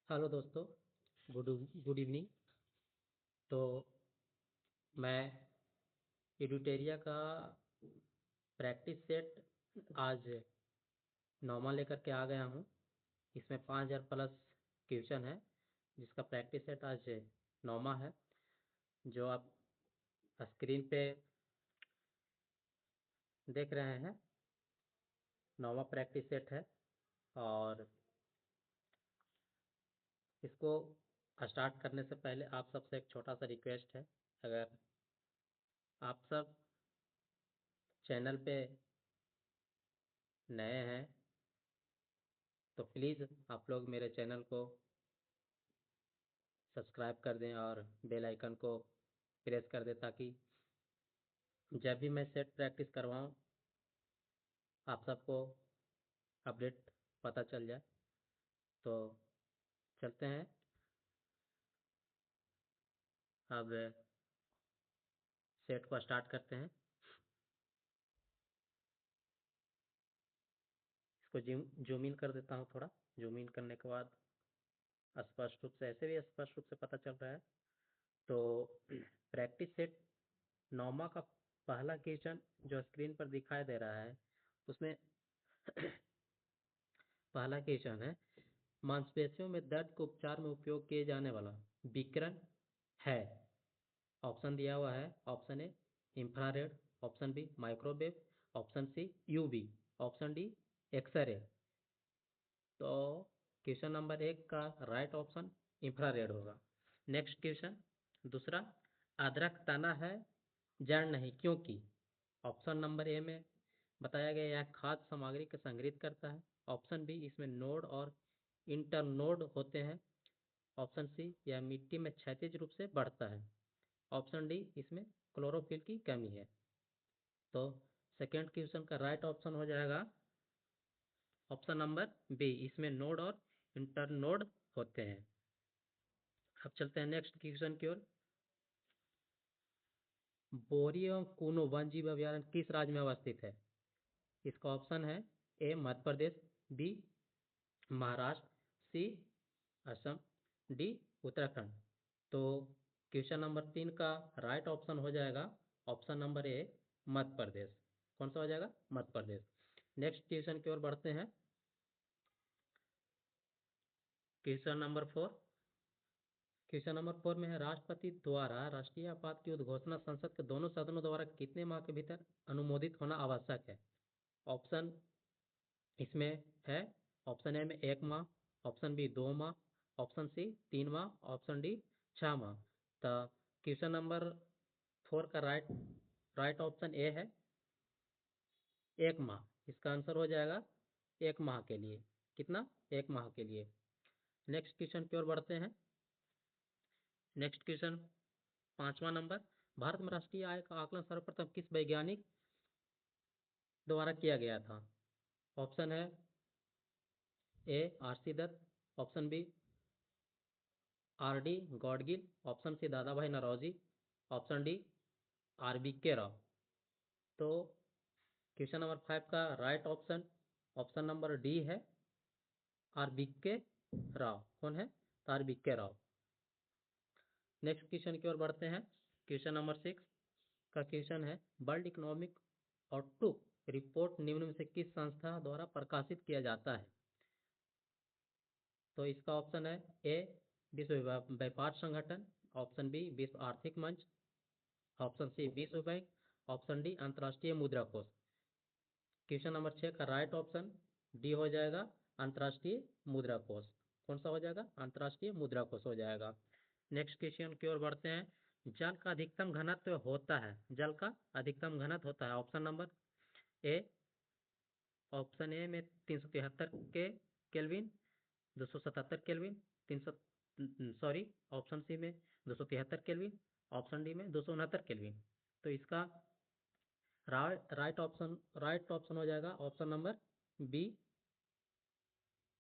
Hello दोस्तों, good good evening. तो मैं एडुटेरिया का प्रैक्टिस सेट आज नॉर्मल लेकर के आ गया हूँ। इसमें 5000 प्लस क्वेश्चन है, जिसका प्रैक्टिस सेट आज नॉर्मा है, जो आप स्क्रीन पे देख रहे हैं। नॉर्मा प्रैक्टिस सेट है और इसको स्टार्ट करने से पहले आप सबसे एक छोटा सा रिक्वेस्ट है। अगर आप सब चैनल पे नए हैं तो प्लीज़ आप लोग मेरे चैनल को सब्सक्राइब कर दें और बेल आइकन को प्रेस कर दें, ताकि जब भी मैं सेट प्रैक्टिस करवाऊँ आप सबको अपडेट पता चल जाए। तो चलते हैं, अब सेट को स्टार्ट करते हैं। इसको जूम इन कर देता हूँ थोड़ा। जूम इन करने के बाद स्पष्ट रूप से, ऐसे भी स्पष्ट रूप से पता चल रहा है। तो प्रैक्टिस सेट नॉर्मा का पहला क्वेश्चन जो स्क्रीन पर दिखाई दे रहा है, उसमें पहला क्वेश्चन है, मांसपेशियों में दर्द के उपचार में उपयोग किए जाने वाला विकिरण है। ऑप्शन दिया हुआ है। Option A infrared, option B microwave, option C UV, option D X ray. तो क्वेश्चन नंबर 1 का राइट ऑप्शन इंफ्रारेड होगा। नेक्स्ट क्वेश्चन दूसरा, अदरक तना है जड़ नहीं क्योंकि। ऑप्शन नंबर ए में बताया गया यह खाद्य सामग्री को संग्रहित करता है। ऑप्शन बी, इसमें नोड और इंटरनोड होते हैं। ऑप्शन सी, यह मिट्टी में क्षैतिज रूप से बढ़ता है। ऑप्शन डी, इसमें क्लोरोफिल की कमी है। तो सेकेंड क्वेश्चन का राइट ऑप्शन हो जाएगा ऑप्शन नंबर बी, इसमें नोड और इंटरनोड होते हैं। अब चलते हैं नेक्स्ट क्वेश्चन की ओर। बोरी एवं कूनो वन जीव अभयारण्य किस राज्य में अवस्थित है? इसका ऑप्शन है ए मध्य प्रदेश, बी महाराष्ट्र, सी असम, डी उत्तराखंड। तो क्वेश्चन नंबर 3 का राइट ऑप्शन हो जाएगा ऑप्शन नंबर ए मध्य प्रदेश। कौन सा हो जाएगा? मध्य प्रदेश। नेक्स्ट क्वेश्चन की ओर बढ़ते हैं। Question number 4। क्वेश्चन नंबर 4 में है, राष्ट्रपति द्वारा राष्ट्रीय आपात की उद्घोषणा संसद के दोनों सदनों द्वारा कितने माह के भीतर अनुमोदित होना आवश्यक है? ऑप्शन इसमें है। ऑप्शन ए में 1 माह, ऑप्शन बी 2 माह, ऑप्शन सी 3 माह, ऑप्शन डी 6 माह। तो क्वेश्चन नंबर 4 का राइट ऑप्शन ए है 1 माह। इसका आंसर हो जाएगा 1 माह के लिए। कितना? 1 माह के लिए। नेक्स्ट क्वेश्चन की ओर बढ़ते हैं। नेक्स्ट क्वेश्चन 5वां नंबर, भारत में राष्ट्रीय आय का आकलन सर्वप्रथम किस वैज्ञानिक द्वारा किया गया था? ऑप्शन है A R C. Dutt, option B R D. Gadgil, option C Dadabhai Naoroji, option D R B K. Rao. तो क्वेश्चन नंबर 5 का right option option number D है आर.बी.के. राव। कौन है? तो आर.बी.के. राव। नेक्स्ट क्वेश्चन की ओर बढ़ते हैं। क्वेश्चन नंबर 6 का क्वेश्चन है, वर्ल्ड इकोनॉमिक आउटलुक रिपोर्ट निम्न में से किस संस्था द्वारा प्रकाशित किया जाता है? तो इसका ऑप्शन है ए विश्व व्यापार संगठन, ऑप्शन बी विश्व आर्थिक मंच, ऑप्शन सी विश्व बैंक, ऑप्शन डी अंतर्राष्ट्रीय मुद्रा कोष। क्वेश्चन नंबर 6 का राइट ऑप्शन डी हो जाएगा अंतर्राष्ट्रीय मुद्रा कोष। कौन सा हो जाएगा? अंतर्राष्ट्रीय मुद्रा कोष हो जाएगा। नेक्स्ट क्वेश्चन की ओर बढ़ते हैं। जल का अधिकतम घनत्व होता है, जल का अधिकतम घनत्व होता है option number A, option A में 373 के kelvin, 277 kelvin, 300 sorry, option C में 273 केल्विन, ऑप्शन डी में 269 केल्विन। तो इसका राइट ऑप्शन हो जाएगा option number B,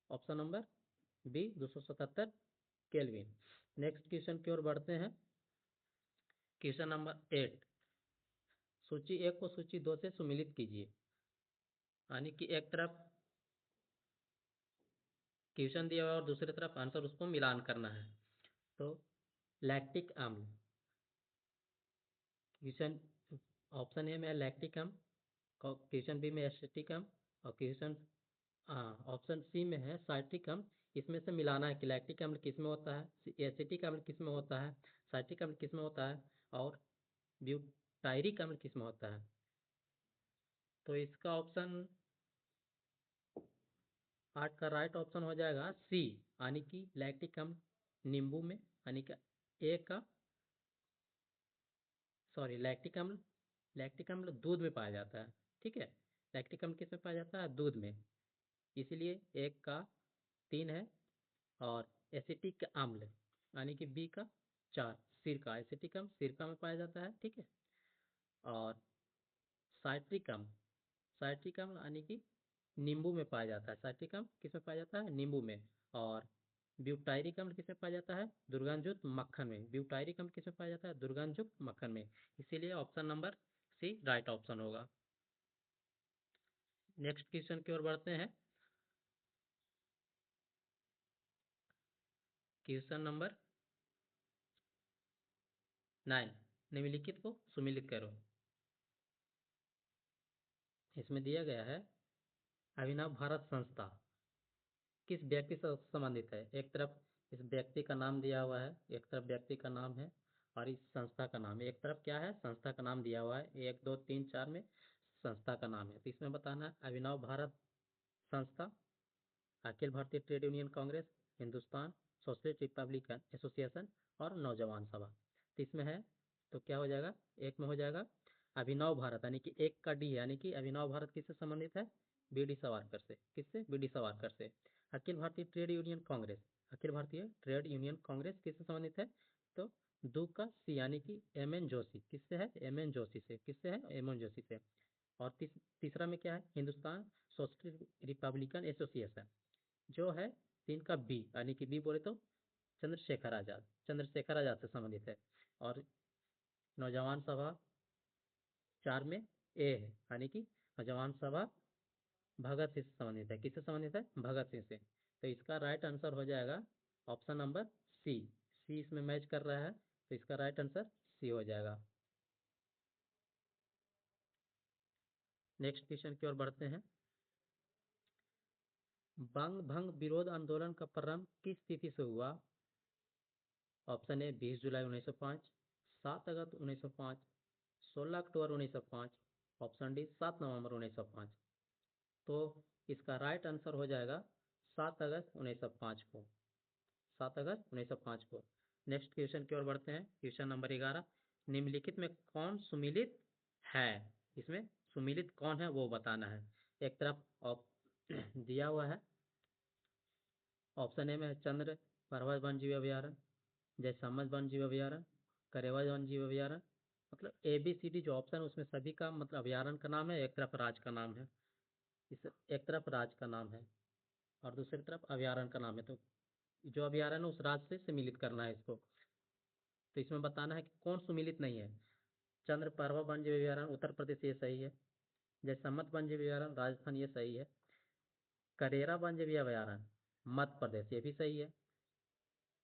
option number B 277 kelvin. Next question की ओर बढ़ते हैं। क्वेश्चन नंबर 8, सूची 1 को सूची 2 से सुमिलित कीजिए। यानी कि एक तरफ क्वेश्चन दिया हुआ है और दूसरी तरफ आंसर उसको मिलान करना है। तो लैक्टिक अम्ल, क्वेश्चन ऑप्शन ए में है लैक्टिक अम्ल, क्वेश्चन बी में एसिटिक अम्ल, और क्वेश्चन ऑप्शन सी में है साइट्रिक अम्ल। इसमें से मिलाना है कि लैक्टिक अम्ल किस में होता है, एसिटिक अम्ल किस में होता है, साइट्रिक अम्ल किस में होता है, और ब्यूटायरिक अम्ल किस में होता है। तो इसका ऑप्शन 8 का राइट ऑप्शन हो जाएगा सी, यानी कि लैक्टिक अम्ल नींबू में, यानी कि ए का, सॉरी लैक्टिक अम्ल दूध में पाया जाता है। ठीक है, लैक्टिक अम्ल किस में पाया जाता है, दूध में, इसीलिए एक का 3 है। और एसिटिक अम्ल यानी कि बी का 4, सिरका, एसिटिक अम्ल सिरका में पाया जाता है। ठीक है, और साइट्रिक अम्ल, साइट्रिक अम्ल यानी कि नींबू में पाया जाता है। साइट्रिक अम्ल किस में पाया जाता है, नींबू में। और ब्यूटायरिक अम्ल किस में पाया जाता है, दुर्गंधयुक्त मक्खन में। ब्यूटायरिक अम्ल किस में पाया जाता है, दुर्गंधयुक्त मक्खन में। इसीलिए option number C right option होगा। नेक्स्ट क्वेश्चन की ओर बढ़ते हैं। क्वेश्चन नंबर 9, निम्नलिखित को सुमिलित करो। इसमें दिया गया है अभिनव भारत संस्था किस व्यक्ति से संबंधित है। एक तरफ इस व्यक्ति का नाम दिया हुआ है, एक तरफ व्यक्ति का नाम है, और इस संस्था का नाम है। एक तरफ क्या है, संस्था का नाम दिया हुआ है, 1 2 3 4 में संस्था का नाम है। तो इसमें बताना है अभिनव भारत संस्था, Akhil Bharatiya trade union Congress, Hindustan socialist Republican association, और नौजवान सभा। तो इसमें है, तो क्या हो जाएगा, एक में हो जाएगा अभिनव भारत, यानी कि एक का डी है, यानी कि अभिनव भारत किससे संबंधित है, बी डी सावरकर से। किससे, बी डी सावरकर से। Akhil Bharatiya trade union Congress, Akhil Bharatiya trade union Congress किससे संबंधित है, तो दो का सी, यानी कि एम एन जोशी। किससे है, एम एन जोशी से। किससे है, एम एन जोशी से। और तीसरा में क्या है, हिंदुस्तान सोशलिस्ट रिपब्लिकन एसोसिएशन, जो है 3 का बी, यानी कि बी बोले तो चंद्रशेखर आजाद, चंद्रशेखर आजाद से संबंधित है। और नौजवान सभा 4 में ए है, यानी कि नौजवान सभा भगत सिंह से संबंधित है। किससे संबंधित है, भगत सिंह से। तो इसका राइट आंसर हो जाएगा ऑप्शन नंबर सी। सी इसमें मैच कर रहा है, तो इसका राइट आंसर सी हो जाएगा। नेक्स्ट क्वेश्चन की ओर बढ़ते हैं। बंग भंग विरोध आंदोलन का प्रारंभ किस तिथि से हुआ। Option A 20 July 1905, 7 August 1905, 16 October 1905, option D 7 नवंबर 1905। तो इसका राइट आंसर हो जाएगा 7 अगस्त 1905 को, 7 अगस्त 1905 को। नेक्स्ट क्वेश्चन की ओर बढ़ते हैं। क्वेश्चन नंबर 11, निम्नलिखित में कौन सुमिलित है। इसमें सुमिलित कौन है वो बताना है। एक तरफ दिया हुआ है, ऑप्शन ए में है चंद्र परवल वन जीव अभ्यारण्य, जयसमंद वन जीव अभ्यारण्य, करेवा वन जीव अभ्यारण्य। मतलब ए बी सी डी जो ऑप्शन है उसमें सभी का मतलब अभ्यारण्य का नाम है, एक तरफ राज्य का नाम है। इस एक तरफ राज्य का नाम है और दूसरी तरफ अभ्यारण्य का नाम है। तो जो अभ्यारण्य उस राज्य से सम्मिलित करना है इसको। तो इसमें बताना है कि कौन सुमिलित नहीं है। चंद्र परवा वन जीव अभ्यारण्य उत्तर प्रदेश, ये सही है। जयसम्मत वन जीव अभ्यारण्य राजस्थान, ये सही है। करेरा वन जीव अभ्यारण्य मध्य प्रदेश, ये भी सही है।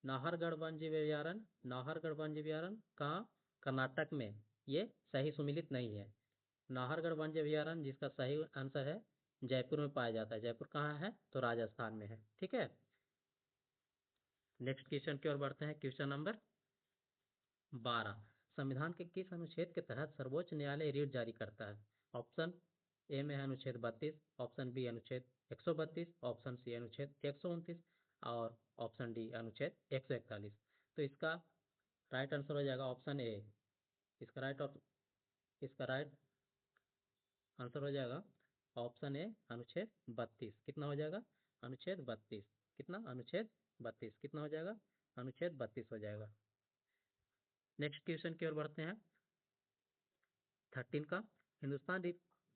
नाहरगढ़ वन जीव अभ्यारण्य, नाहरगढ़ वन जीव अभ्यारण्य कहाँ, कर्नाटक में, ये सही सुमिलित नहीं है। नाहरगढ़ वन जीव अभ्यारण्य जिसका सही आंसर है जयपुर में पाया जाता है। जयपुर कहाँ है, तो राजस्थान में है। ठीक है, नेक्स्ट क्वेश्चन की ओर बढ़ते हैं। क्वेश्चन नंबर 12, संविधान के किस अनुच्छेद के तहत सर्वोच्च न्यायालय रीट जारी करता है। ऑप्शन ए में है अनुच्छेद 32, ऑप्शन बी अनुच्छेद 132, ऑप्शन सी अनुच्छेद 129, और ऑप्शन डी अनुच्छेद 141। तो इसका राइट आंसर हो जाएगा ऑप्शन ए। इसका इसका राइट आंसर हो जाएगा ऑप्शन ए अनुच्छेद 32। कितना हो जाएगा, अनुच्छेद 32। कितना, अनुच्छेद 32 कितना हो जाएगा, अनुच्छेद 32 हो जाएगा। नेक्स्ट क्वेश्चन की ओर बढ़ते हैं। 13 का, हिंदुस्तान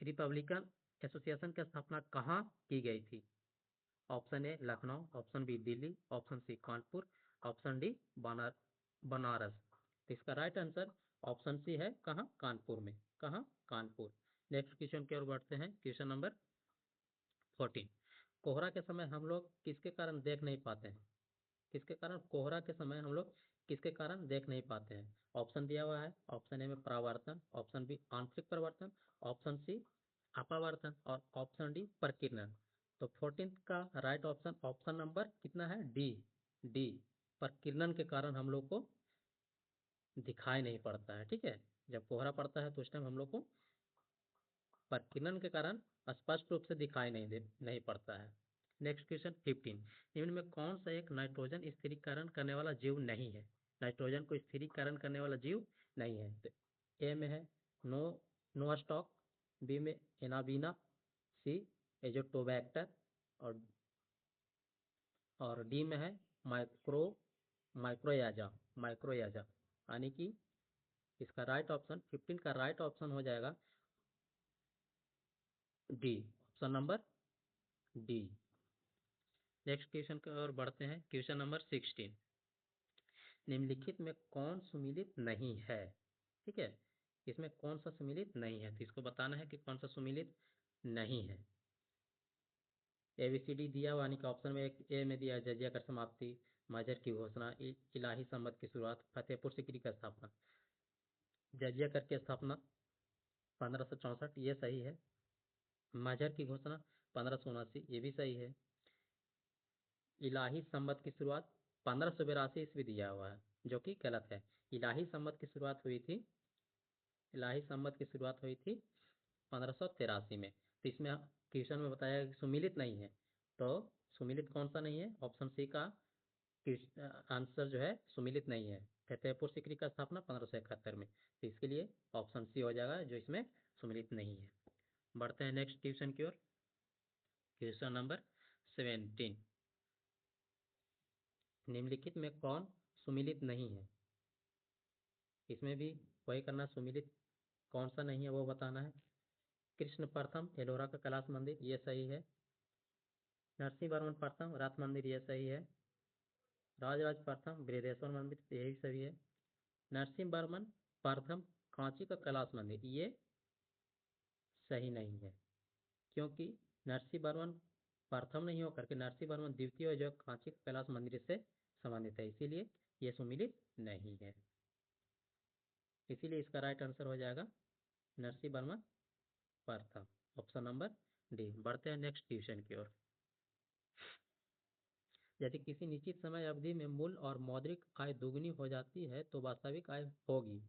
रिपब्लिकन एसोसिएशन की स्थापना कहाँ की गई थी। Option A Lucknow, option B Delhi, option C Kanpur, option D Banaras. तो इसका राइट आंसर ऑप्शन सी है, कहाँ, कानपुर में। कहाँ, कानपुर। नेक्स्ट क्वेश्चन की ओर बढ़ते हैं। क्वेश्चन नंबर 14, कोहरा के समय हम लोग किसके कारण देख नहीं पाते हैं? किसके कारण कोहरा के समय हम लोग किसके कारण देख नहीं पाते हैं? ऑप्शन दिया हुआ है, ऑप्शन ए में परावर्तन, ऑप्शन बी आंतरिक परिवर्तन, ऑप्शन सी अपवर्तन और ऑप्शन डी प्रकीर्णन। तो 14 का राइट ऑप्शन ऑप्शन नंबर कितना है? डी। डी, प्रकीर्णन के कारण हम लोग को दिखाई नहीं पड़ता है। ठीक है, जब कोहरा पड़ता है तो उस टाइम हम लोग को प्रकीर्णन के कारण स्पष्ट रूप से दिखाई नहीं पड़ता है। नेक्स्ट क्वेश्चन 15, निम्न में कौन सा एक नाइट्रोजन स्थिरीकरण करने वाला जीव नहीं है? नाइट्रोजन को स्थिरीकरण करने वाला जीव नहीं है। तो ए में है नो नोस्टॉक, बी में एनाबीना, सी एजोटोबैक्टर और डी में है माइक्रो माइक्रोयाजा माइक्रोयाजा। यानी कि इसका राइट ऑप्शन 15 का राइट ऑप्शन हो जाएगा D, option number D. Next question की ओर बढ़ते हैं। क्वेश्चन नंबर 16, निम्नलिखित में कौन सुमेलित नहीं है? ठीक है, इसमें कौन सा सुमेलित नहीं है, तो इसको बताना है कि कौन सा सुमेलित नहीं है। ABCD दिया हुआ, यानी कि ऑप्शन में एक ए में दिया जजिया कर समाप्ति, मजहर की घोषणा, इलाही सम्मत की शुरुआत, फतेहपुर सीकरी का स्थापना। जजिया कर की स्थापना 1564, ये सही है। मजहर की घोषणा 1579, ये भी सही है। इलाही सम्मत की शुरुआत 1582 ईस्वी दिया हुआ है, जो कि गलत है। इलाही सम्मत की शुरुआत हुई थी, इलाही सम्मत की शुरुआत हुई थी 1583 में। तो इसमें क्वेश्चन में बताया कि सुमिलित नहीं है, तो सुमिलित कौन सा नहीं है? ऑप्शन सी का आंसर जो है सुमिलित नहीं है। फतेहपुर सीकरी का स्थापना 1571 में, तो इसके लिए ऑप्शन सी हो जाएगा जो इसमें सुमिलित नहीं है। बढ़ते हैं नेक्स्ट क्वेश्चन की ओर। क्वेश्चन नंबर 17, निम्नलिखित में कौन सुमिलित नहीं है? इसमें भी वही करना, सुमिलित कौन सा नहीं है वो बताना है। कृष्ण प्रथम एलोरा का कैलाश मंदिर, ये सही है। नरसिंह वर्मन प्रथम रात मंदिर, ये सही है। राजराज प्रथम बृहदेश्वर मंदिर, यही सही है। नरसिंह वर्मन प्रथम कांची का कैलाश मंदिर, ये सही नहीं है, क्योंकि नरसिंह वर्मन प्रथम नहीं होकर के नरसिंह वर्मन द्वितीय जो कांची का कैलाश मंदिर से संबंधित है, इसीलिए ये सुमिलित नहीं है। इसीलिए इसका राइट आंसर हो जाएगा नरसिंह वर्मन प्रथम, ऑप्शन नंबर डी। बढ़ते हैं नेक्स्ट क्वेश्चन की ओर। यदि किसी निश्चित समय अवधि में मूल और मौद्रिक आय दुगनी हो जाती है तो वास्तविक आय होगी।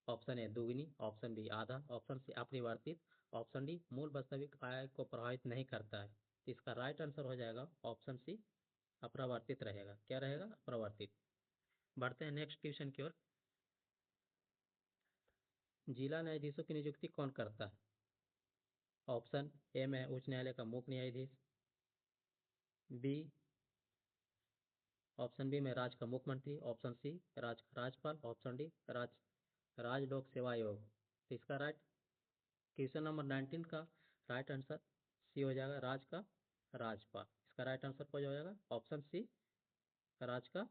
ऑप्शन ए दुगनी, ऑप्शन बी आधा, ऑप्शन सी अपरिवर्तित, ऑप्शन डी मूल वास्तविक आय को प्रभावित नहीं करता है। तो इसका राइट आंसर हो जाएगा ऑप्शन सी अपरिवर्तित रहेगा। क्या रहेगा? अपरिवर्तित। बढ़ते हैं नेक्स्ट क्वेश्चन की ओर। जिला न्यायाधीशों की नियुक्ति कौन करता है? ऑप्शन ए में उच्च न्यायालय का मुख्य न्यायाधीश, बी ऑप्शन बी में राज्य का मुख्यमंत्री, ऑप्शन सी राज्य का राज्यपाल, ऑप्शन डी राज्य लोक सेवा आयोग। तो इसका राइट क्वेश्चन नंबर 19 का राइट आंसर सी हो जाएगा, राज्य का राज्यपाल। इसका राइट आंसर हो जाएगा ऑप्शन सी राज्य का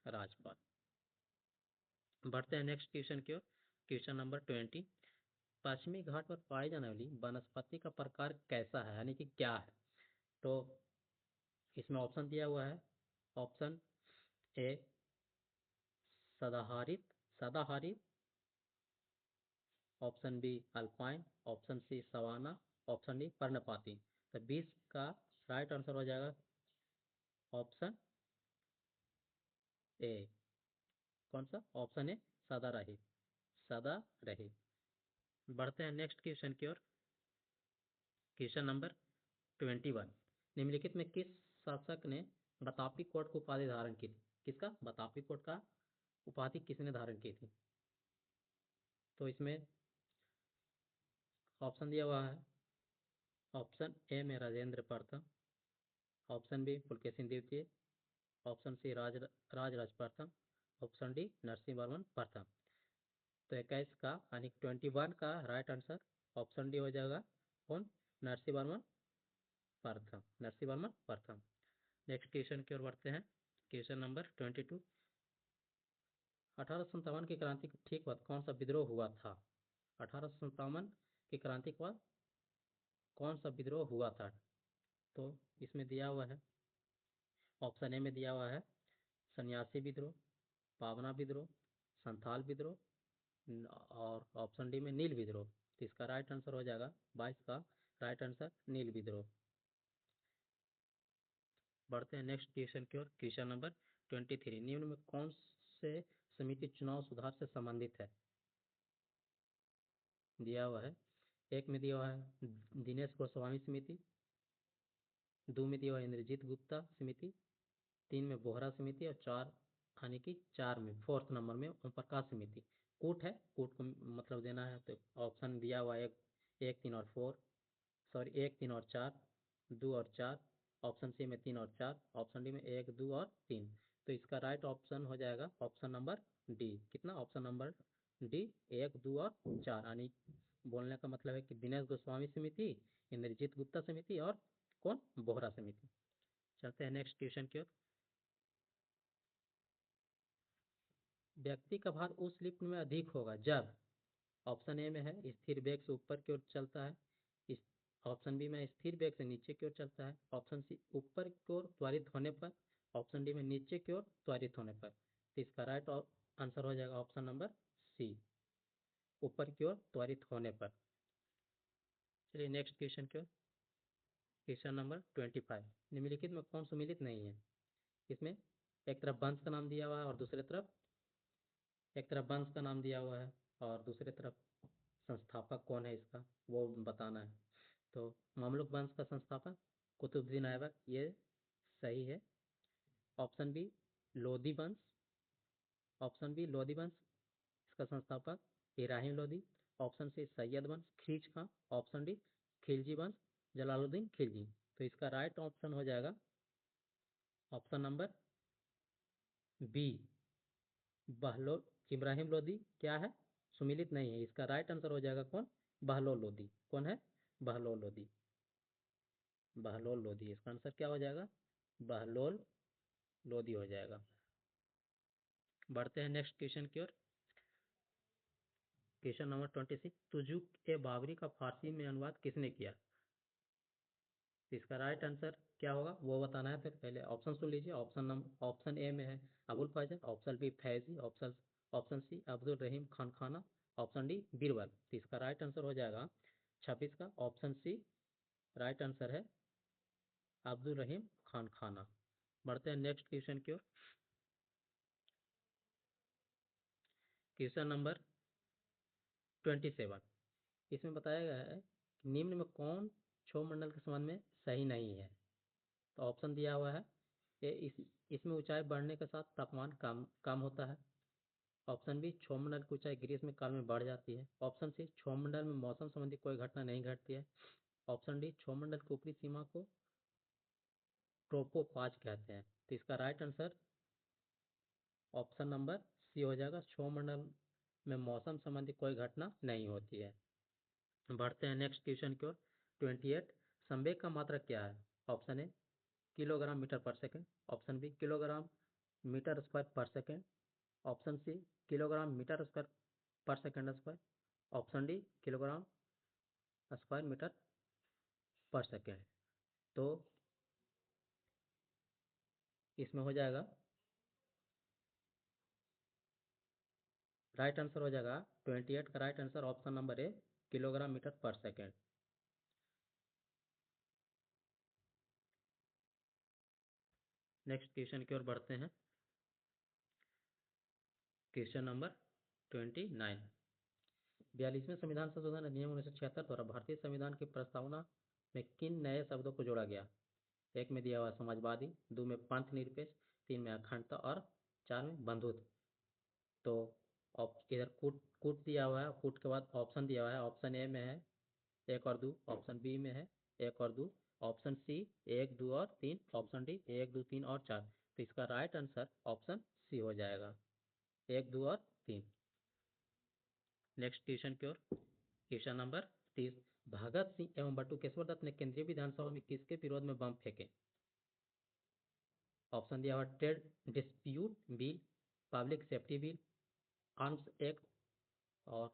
राज्यपाल। बढ़ते हैं नेक्स्ट क्वेश्चन की ओर। क्वेश्चन नंबर 20, पश्चिमी घाट पर पाई जाने वाली वनस्पति का प्रकार कैसा है, यानी कि क्या है? तो इसमें ऑप्शन दिया हुआ है। ऑप्शन ए सदाहरित सदाहरित, option B alpine, option C savanna, option D पर्णपाती। तो 20 का राइट आंसर हो जाएगा ऑप्शन ए। कौन सा? ऑप्शन ए सदा रहित, सदा रहित। बढ़ते हैं नेक्स्ट क्वेश्चन की ओर। क्वेश्चन नंबर 21, निम्नलिखित में किस शासक ने बतापी कोट को उपाधि धारण की थी? किसका? बतापी कोट का उपाधि किसने धारण की थी? तो इसमें ऑप्शन दिया हुआ है। ऑप्शन ए में राजेंद्र प्रथम, ऑप्शन बी पुलकेशिन द्वितीय, ऑप्शन सी राजराज प्रथम, ऑप्शन डी नरसिंह वर्मन प्रथम। तो 21 का यानी 21 का राइट आंसर ऑप्शन डी हो जाएगा। कौन? नरसिंह वर्मन प्रथम, नरसिंह वर्मन प्रथम। नेक्स्ट क्वेश्चन की ओर बढ़ते हैं। क्वेश्चन नंबर 22, 1857 की क्रांति के ठीक बाद कौन सा विद्रोह हुआ था? 1857 की क्रांति के बाद कौन सा विद्रोह हुआ था? तो इसमें दिया हुआ है, ऑप्शन ए में दिया हुआ है सन्यासी विद्रोह, पावना विद्रोह, संथाल विद्रोह, और ऑप्शन डी में नील विद्रोह। तो इसका राइट आंसर हो जाएगा 22 का राइट आंसर नील विद्रोह। बढ़ते हैं नेक्स्ट क्वेश्चन की ओर। क्वेश्चन नंबर 23, निम्न में कौन से समिति चुनाव सुधार से संबंधित है? दिया हुआ है, एक में दिया हुआ है दिनेश गोस्वामी समिति, दो में दिया हुआ है इंद्रजीत गुप्ता समिति, तीन में बोहरा समिति, और चार यानी कि चार में फोर्थ नंबर में ओम प्रकाश समिति। कूट है, कूट को मतलब देना है, तो ऑप्शन दिया हुआ है एक, तीन और फोर, सॉरी एक, तीन और चार, दो और चार, ऑप्शन सी में तीन और चार, ऑप्शन डी में एक, दो और तीन। तो इसका राइट ऑप्शन हो जाएगा ऑप्शन नंबर डी। कितना? ऑप्शन नंबर डी, एक, दो और चार। यानी बोलने का मतलब है कि दिनेश गोस्वामी समिति, इंद्रजीत गुप्ता समिति और कौन? बोहरा समिति। चलते हैं नेक्स्ट क्वेश्चन की ओर। व्यक्ति का भार उस लिफ्ट में अधिक होगा जब, ऑप्शन ए में है स्थिर वेग से ऊपर की ओर चलता है, इस ऑप्शन बी में स्थिर वेग से नीचे की ओर चलता है, ऑप्शन सी ऊपर की ओर त्वरित होने पर, ऑप्शन डी में नीचे की ओर त्वरित होने पर। तो इसका राइट आंसर हो जाएगा ऑप्शन नंबर सी, ऊपर की ओर त्वरित होने पर। चलिए नेक्स्ट क्वेश्चन की ओर। क्वेश्चन नंबर 25, निम्नलिखित में कौन सुमिलित नहीं है? इसमें एक तरफ वंश का नाम दिया हुआ है और दूसरे तरफ, एक तरफ वंश का नाम दिया हुआ है और दूसरे तरफ संस्थापक कौन है इसका वो बताना है। तो मामलुक वंश का संस्थापक कुतुबुद्दीन ऐबक, ये सही है। ऑप्शन बी लोधी वंश, ऑप्शन बी लोधी वंश, इसका संस्थापक इब्राहिम लोधी। ऑप्शन सी सैयद वंश खिल्जी खां, ऑप्शन डी खिलजी वंश जलालुद्दीन खिलजी। तो इसका राइट ऑप्शन हो जाएगा option number B, Bahlol Ibrahim Lodhi क्या है? सुमिलित नहीं है। इसका राइट आंसर हो जाएगा कौन? बहलोल लोधी। कौन है? बहलोल लोधी। बहलोल लोधी, इसका आंसर क्या हो जाएगा? बहलोल लोधी हो जाएगा। बढ़ते हैं नेक्स्ट क्वेश्चन की ओर। क्वेश्चन नंबर 26, तुजुक ए बाबरी का फारसी में अनुवाद किसने किया? इसका राइट आंसर क्या होगा वो बताना है। फिर पहले ऑप्शन सुन लीजिए। ऑप्शन ए में है Abul Fazal, option B Faizi, option C Abdul Rahim Khan Khana, option D Birbal. तो इसका राइट आंसर हो जाएगा 26 का ऑप्शन सी, राइट आंसर है अब्दुल रहीम खान खाना। बढ़ते हैं नेक्स्ट क्वेश्चन की ओर। क्वेश्चन नंबर 27, इसमें बताया गया है कि निम्न में कौन क्षोभ मंडल के संबंध में सही नहीं है? तो ऑप्शन दिया हुआ है कि इसमें ऊंचाई बढ़ने के साथ तापमान कम कम होता है, ऑप्शन बी क्षोभमंडल की ऊंचाई ग्रीष्म काल में बढ़ जाती है, ऑप्शन सी क्षोभमंडल में मौसम संबंधी कोई घटना नहीं घटती है, ऑप्शन डी क्षोभमंडल की ऊपरी सीमा को ट्रोपोपाज कहते हैं। तो इसका right answer option number C हो जाएगा, क्षोभमंडल में मौसम संबंधी कोई घटना नहीं होती है। बढ़ते हैं नेक्स्ट क्वेश्चन की ओर। 28, संवेग का मात्रक क्या है? Option A kilogram metre per second, option B kilogram metre square per second, option C kilogram metre square per second square, option D kilogram square metre per second. तो इसमें हो जाएगा राइट आंसर हो जाएगा 28 का right answer option number A, kilogram metre per second. Next question की ओर बढ़ते हैं। क्वेश्चन नंबर 29, 42वें संविधान संशोधन अधिनियम 1976 द्वारा भारतीय संविधान की प्रस्तावना में किन नए शब्दों को जोड़ा गया? एक में दिया हुआ समाजवादी, दो में पंथ निरपेक्ष, तीन में अखंडता और चार में बंधुत्व। तो इधर कूट कूट दिया हुआ है, कूट के बाद ऑप्शन दिया हुआ है। ऑप्शन ए में है एक और दो, ऑप्शन बी में है एक और दो, ऑप्शन सी एक, दो और तीन, ऑप्शन डी एक, दो, तीन और चार। तो इसका राइट आंसर ऑप्शन सी हो जाएगा, एक, दो और तीन। नेक्स्ट क्वेश्चन की ओर। क्वेश्चन नंबर 30, भगत सिंह एवं बटुकेश्वर दत्त ने केंद्रीय विधानसभा में किसके विरोध में बम फेंके? ऑप्शन दिया हुआ trade dispute bill, public safety bill, arms act, और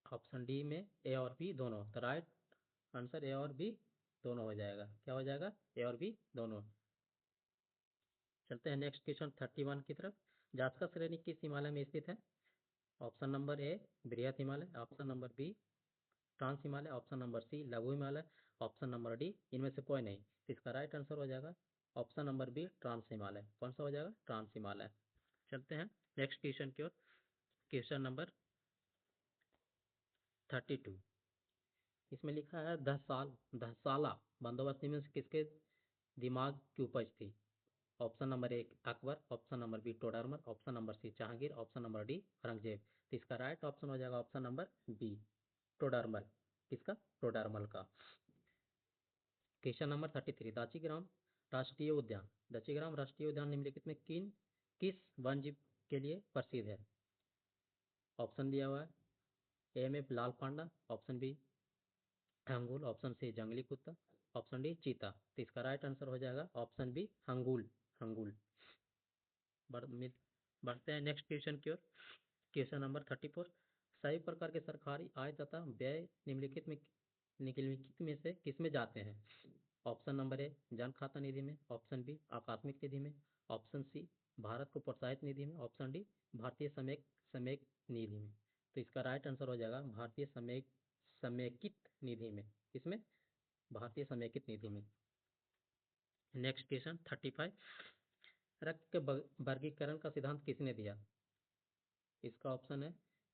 ऑप्शन डी में ए और बी दोनों। तो राइट आंसर ए और बी दोनों हो जाएगा। क्या हो जाएगा? ए और बी दोनों। चलते हैं नेक्स्ट क्वेश्चन 31 की तरफ। जास्का श्रेणी किस हिमालय में स्थित है? ऑप्शन नंबर ए बृहत Himalaya, option number B trans Himalaya, option number C लघु हिमालय, ऑप्शन नंबर डी इनमें से कोई नहीं। तो इसका राइट आंसर हो जाएगा option number B trans Himalaya. कौन सा हो जाएगा? ट्रांस हिमालय। चलते हैं नेक्स्ट क्वेश्चन की ओर। Question number 32। इसमें लिखा है दसाला बंदोबस्ती में से किसके दिमाग की उपज थी? ऑप्शन नंबर एक Akbar, option number B Todarmal, option number C Jahangir, option number D Aurangzeb. तो इसका राइट ऑप्शन हो जाएगा ऑप्शन नंबर बी टोडरमल। किसका? टोडरमल का। Question number 33। दाचीग्राम राष्ट्रीय उद्यान दाचीग्राम राष्ट्रीय उद्यान निम्नलिखित में किस वन्यजीव के लिए प्रसिद्ध है? ऑप्शन दिया हुआ है ए में लाल panda, option B hangul, option C जंगली कुत्ता, ऑप्शन डी चीता। तो इसका राइट आंसर हो जाएगा ऑप्शन बी हंगुल। हंगुल। बढ़ते हैं नेक्स्ट क्वेश्चन की ओर। Question number 34। सभी प्रकार के सरकारी आय तथा व्यय निम्नलिखित में से किस में जाते हैं? ऑप्शन नंबर ए जन खाता निधि में, ऑप्शन बी आकस्मिक निधि में, ऑप्शन सी भारत को प्रोत्साहित निधि में, ऑप्शन डी भारतीय समेक निधि में। तो इसका राइट आंसर हो जाएगा भारतीय समेकित निधि में। इसमें भारतीय समेकित निधि में। Next question 35। रक्त के वर्गीकरण का सिद्धांत किसने दिया? इसका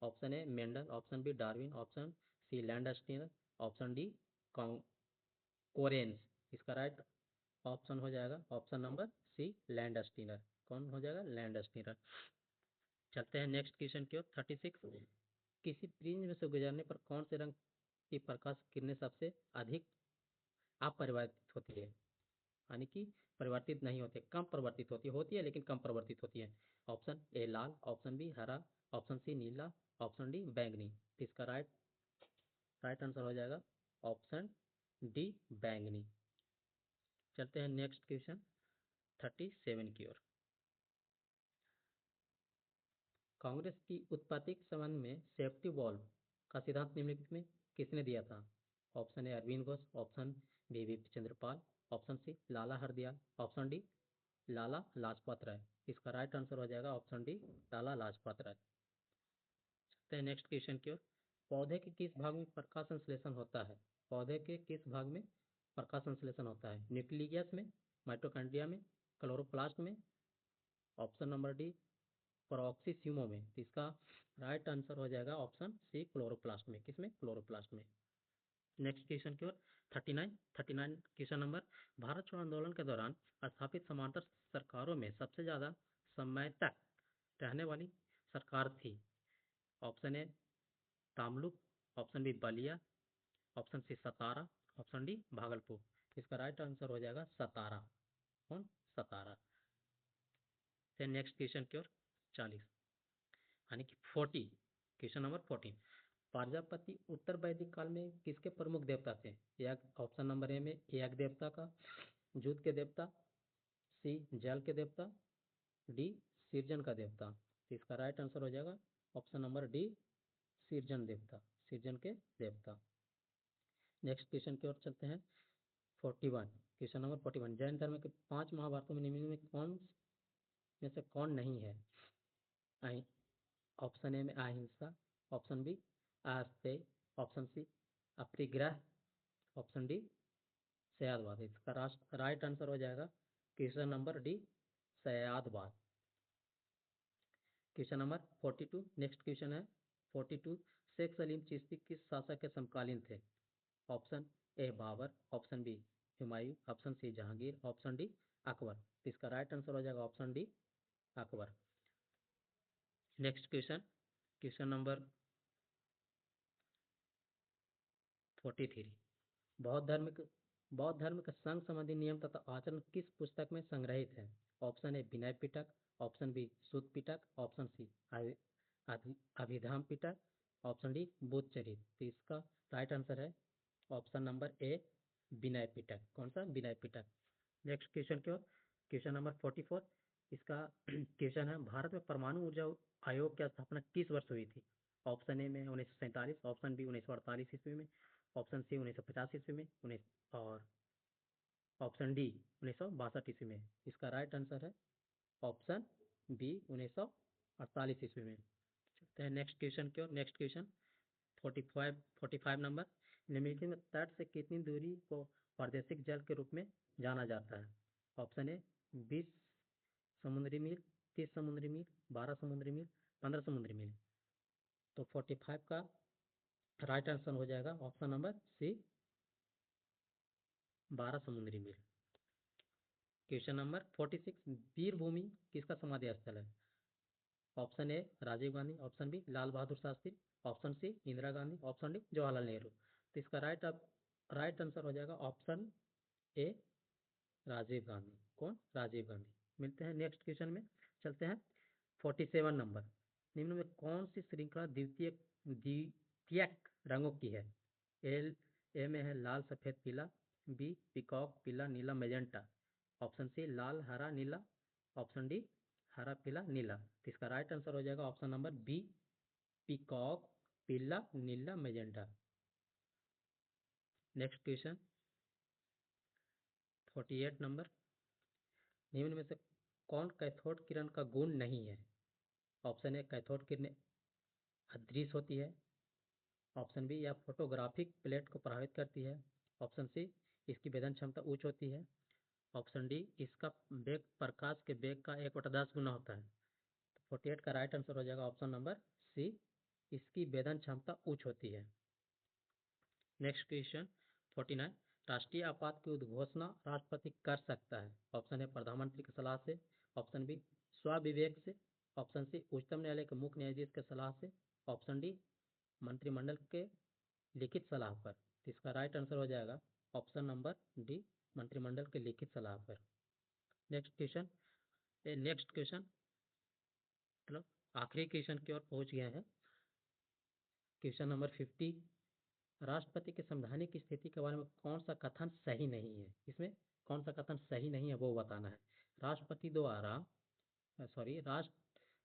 option A Mendel, option B Darwin, option C Landsteiner, option D Correns. इसका राइट ऑप्शन हो जाएगा ऑप्शन नंबर सी लैंडस्टीनर। कौन हो जाएगा? लैंडस्टीनर। चलते हैं नेक्स्ट क्वेश्चन की ओर 36। किसी प्रिज्म में से गुजरने पर कौन से रंग की प्रकाश किरणें सबसे अधिक अपरिवर्तित होती है? यानी कि परिवर्तित नहीं होते, कम परिवर्तित होती है लेकिन कम परिवर्तित होती है। ऑप्शन ए लाल, ऑप्शन बी हरा, ऑप्शन सी नीला, ऑप्शन डी बैंगनी। तो इसका राइट आंसर हो जाएगा ऑप्शन डी बैंगनी। चलते हैं नेक्स्ट क्वेश्चन 37 की ओर। कांग्रेस की उत्पत्ति के संबंध में सेफ्टी वॉल्व का सिद्धांत निम्नलिखित में किसने दिया था? Option A Arvind Ghosh, option B V P Chandrapal, option C Lala Hardayal, option D Lala Lajpat Rai. इसका राइट आंसर हो जाएगा ऑप्शन डी लाला लाजपत राय। चलते हैं नेक्स्ट क्वेश्चन की ओर। पौधे के किस भाग में प्रकाश संश्लेषण होता है? पौधे के किस भाग में प्रकाश संश्लेषण होता है? न्यूक्लियस में, माइटोकॉन्ड्रिया में, क्लोरोप्लास्ट में, ऑप्शन नंबर डी पेरोक्सिसोम में। तो इसका राइट आंसर हो जाएगा ऑप्शन सी क्लोरोप्लास्ट में। किसमें? क्लोरोप्लास्ट में। नेक्स्ट क्वेश्चन की ओर 39 क्वेश्चन नंबर। भारत छोड़ो आंदोलन के दौरान स्थापित समांतर सरकारों में सबसे ज्यादा समय तक रहने वाली सरकार थी? Option A Tamluk, option B Ballia, option C Satara, option D Bhagalpur. इसका राइट आंसर हो जाएगा सतारा। कौन? सतारा। फिर नेक्स्ट क्वेश्चन की ओर 40 यानी कि 40। Question number 14। प्रजापति उत्तर वैदिक काल में किसके प्रमुख देवता थे? ऑप्शन नंबर ए में यज्ञ देवता का, जुद के देवता, सी जल के देवता, डी सृजन का देवता। तो इसका राइट आंसर हो जाएगा ऑप्शन नंबर डी सृजन देवता, सृजन के देवता। नेक्स्ट क्वेश्चन की ओर चलते हैं 41। Question number 41। जैन धर्म के 5 महाभारतों में निम्न में से कौन नहीं है? ऑप्शन ए में ahimsa, option B asteya, option C aparigraha, option D syadvad. इसका राइट आंसर हो जाएगा question number D syadvad. Question number 42। Next question है 42। शेख सलीम चिश्ती किस शासक के समकालीन थे? Option A Babar, option B Humayun, option C Jahangir, option D Akbar. इसका राइट आंसर हो जाएगा option D Akbar. Next question number 43। बौद्ध धर्म का संघ संबंधी नियम तथा आचरण किस पुस्तक में संग्रहित है? Option A Vinaya Pitaka, option B Sutta Pitaka, option C Abhidhamma Pitaka, option D Buddhacharita. तो इसका राइट आंसर है option number A Vinaya Pitaka. कौन सा? विनय पिटक। नेक्स्ट क्वेश्चन की ओर। Question number 44। इसका क्वेश्चन है भारत में परमाणु ऊर्जा आयोग की स्थापना किस वर्ष हुई थी? ऑप्शन ए में 1947, ऑप्शन बी 1948 ईस्वी में, ऑप्शन सी 1950 ईस्वी में, और ऑप्शन डी 1962 ईस्वी में। इसका राइट आंसर है ऑप्शन बी 1948 ईस्वी में। चलते हैं नेक्स्ट क्वेश्चन की ओर। Next question 45 number. निम्नलिखित में तट से कितनी दूरी को प्रादेशिक जल के रूप में जाना जाता है? ऑप्शन ए 20 समुद्री मील, 30 समुद्री मील, 12 समुद्री मील, 15 समुद्री मील। तो 45 का राइट आंसर हो जाएगा ऑप्शन नंबर सी 12 समुद्री मील। क्वेश्चन नंबर 46 वीरभूमि किसका समाधि स्थल है? Option A Rajiv Gandhi, option B Lal Bahadur Shastri, option C Indira Gandhi, option D Jawaharlal Nehru. तो इसका राइट आंसर हो जाएगा ऑप्शन ए राजीव गांधी। कौन? राजीव गांधी। मिलते हैं नेक्स्ट क्वेश्चन में। चलते हैं 47 नंबर। निम्न में कौन सी श्रृंखला द्वितीयक रंगों की है? ए में है लाल सफेद पीला, बी पिकॉक पीला नीला मैजेंटा, ऑप्शन सी लाल हरा नीला, ऑप्शन डी हरा पीला नीला। तो इसका राइट आंसर हो जाएगा ऑप्शन नंबर बी पिकॉक पीला नीला मैजेंटा। Next question 48 number. निम्न में से कौन कैथोड किरण का गुण नहीं है? ऑप्शन ए कैथोड किरणें अदृश्य होती है, ऑप्शन बी यह फोटोग्राफिक प्लेट को प्रभावित करती है, ऑप्शन सी इसकी वेदन क्षमता उच्च होती है, ऑप्शन डी इसका वेग प्रकाश के वेग का 1/10 गुना होता है। तो 48 का राइट आंसर हो जाएगा ऑप्शन नंबर सी इसकी वेदन क्षमता उच्च होती है। नेक्स्ट क्वेश्चन 49 राष्ट्रीय आपात की उद्घोषणा राष्ट्रपति कर सकता है? ऑप्शन ए प्रधानमंत्री की सलाह से, ऑप्शन बी स्वविवेक से, ऑप्शन सी उच्चतम न्यायालय के मुख्य न्यायाधीश के सलाह से, ऑप्शन डी मंत्रिमंडल के लिखित सलाह पर। तो इसका राइट आंसर हो जाएगा ऑप्शन नंबर डी मंत्रिमंडल के लिखित सलाह पर। नेक्स्ट क्वेश्चन मतलब आखिरी क्वेश्चन की ओर पहुंच गए हैं। क्वेश्चन नंबर 50 राष्ट्रपति के संवैधानिक स्थिति के बारे में कौन सा कथन सही नहीं है? इसमें कौन सा कथन सही नहीं है वो बताना है। राष्ट्रपति द्वारा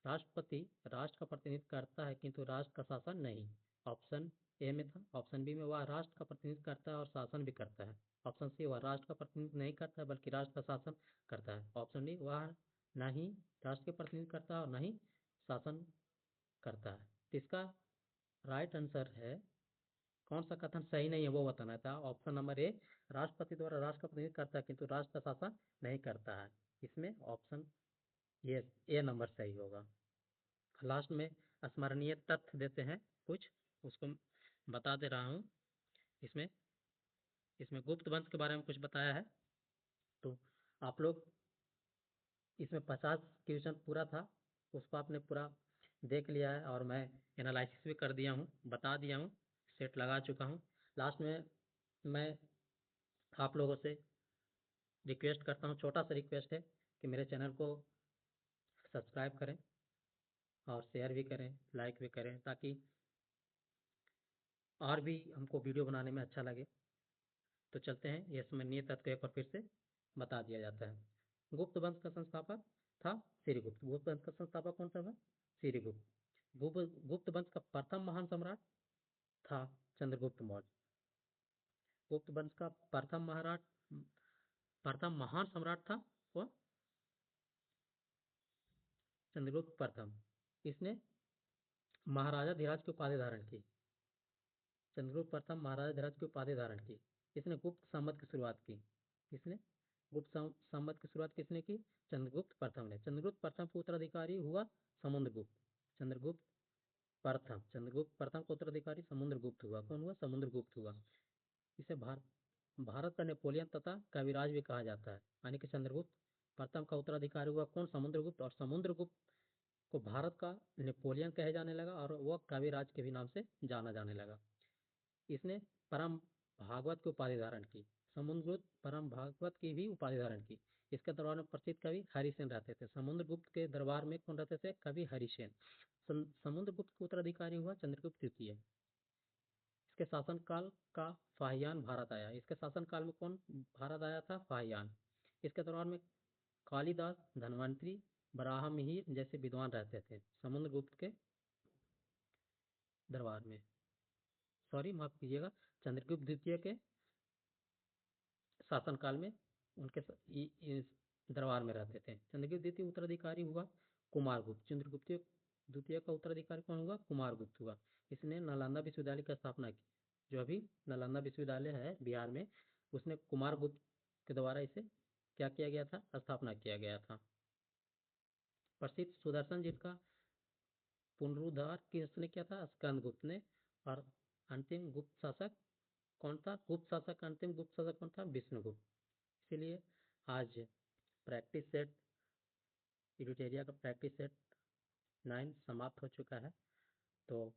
राष्ट्रपति राष्ट्र का प्रतिनिधित्व करता है किंतु राष्ट्र का शासन नहीं। ऑप्शन ए में था। ऑप्शन बी में वह राष्ट्र का प्रतिनिधित्व करता है और शासन भी करता है। ऑप्शन सी वह राष्ट्र का प्रतिनिधित्व नहीं करता है बल्कि राष्ट्र का शासन करता है। ऑप्शन डी वह न ही राष्ट्र के प्रतिनिधित्व करता है और न ही शासन करता है। तो इसका राइट आंसर है कौन सा कथन सही नहीं है वो बताना था। ऑप्शन नंबर ए राष्ट्रपति द्वारा राष्ट्र का प्रतिनिधित्व करता है किंतु राष्ट्र का शासन नहीं करता है। इसमें ऑप्शन ये ए नंबर सही होगा। लास्ट में स्मरणीय तथ्य देते हैं कुछ, उसको बता दे रहा हूँ। इसमें गुप्त वंश के बारे में कुछ बताया है। तो आप लोग इसमें 50 क्वेश्चन पूरा था, उसको आपने पूरा देख लिया है और मैं एनालिसिस भी कर दिया हूँ, बता दिया हूँ, सेट लगा चुका हूँ। लास्ट में मैं आप लोगों से रिक्वेस्ट करता हूँ, छोटा सा रिक्वेस्ट है कि मेरे चैनल को सब्सक्राइब करें और शेयर भी करें, लाइक भी करें, ताकि और भी हमको वीडियो बनाने में अच्छा लगे। तो चलते हैं, ये स्मरणीय तथ्य एक बार फिर से बता दिया जाता है। गुप्त वंश का संस्थापक था श्रीगुप्त। गुप्त वंश का संस्थापक कौन सा था? श्रीगुप्त। गुप्त वंश का प्रथम महान सम्राट था चंद्रगुप्त मौर्य। गुप्त वंश का प्रथम महान सम्राट था वो चंद्रगुप्त प्रथम। इसने महाराजा धीराज की उपाधि धारण की। चंद्रगुप्त प्रथम महाराजा धीराज की उपाधि धारण की। इसने गुप्त संवत की शुरुआत की। इसने गुप्त संवत की शुरुआत किसने की? चंद्रगुप्त प्रथम ने। चंद्रगुप्त प्रथम का उत्तराधिकारी हुआ समुद्रगुप्त। चंद्रगुप्त प्रथम का उत्तराधिकारी समुद्रगुप्त हुआ। कौन हुआ? समुद्रगुप्त हुआ। इसे भारत का नेपोलियन तथा कविराज भी कहा जाता है। यानी कि चंद्रगुप्त प्रथम का उत्तराधिकारी हुआ कौन? समुद्रगुप्त। और समुद्रगुप्त को भारत का नेपोलियन कहे जाने लगा और वह कविराज के भी नाम से जाना जाने लगा। इसने परम भागवत की उपाधि धारण की। समुद्रगुप्त परम भागवत की भी उपाधि धारण की। इसके दरबार में प्रसिद्ध कवि हरिसेन रहते थे। समुद्रगुप्त के दरबार में कौन रहते थे? कवि हरिसेन। समुद्रगुप्त का उत्तराधिकारी हुआ चंद्रगुप्त द्वितीय। इसके शासनकाल का फाहियान भारत आया। इसके शासनकाल में कौन भारत आया था? फाहियान। इसके दरबार में कालिदास, धन्वंतरी, बराहमिहिर जैसे विद्वान रहते थे समुद्रगुप्त के दरबार में। माफ कीजिएगा, चंद्रगुप्त द्वितीय के शासनकाल में उनके इस दरबार में रहते थे। चंद्रगुप्त द्वितीय उत्तराधिकारी हुआ कुमारगुप्त। चंद्रगुप्त द्वितीय का उत्तराधिकारी कौन हुआ? कुमारगुप्त हुआ। इसने नालंदा विश्वविद्यालय की स्थापना की। जो अभी नालंदा विश्वविद्यालय है बिहार में, उसने कुमारगुप्त के द्वारा इसे क्या किया गया था? स्थापना किया गया था। प्रसिद्ध सुदर्शन जी का पुनरुद्धार किसने किया था? स्कंदगुप्त ने। और अंतिम गुप्त शासक कौन था? गुप्त शासक, अंतिम गुप्त शासक कौन था? विष्णुगुप्त। इसीलिए आज प्रैक्टिस सेट इरिटेरिया का प्रैक्टिस सेट 9 समाप्त हो चुका है। तो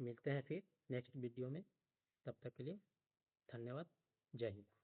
मिलते हैं फिर नेक्स्ट वीडियो में। तब तक के लिए धन्यवाद। जय हिंद।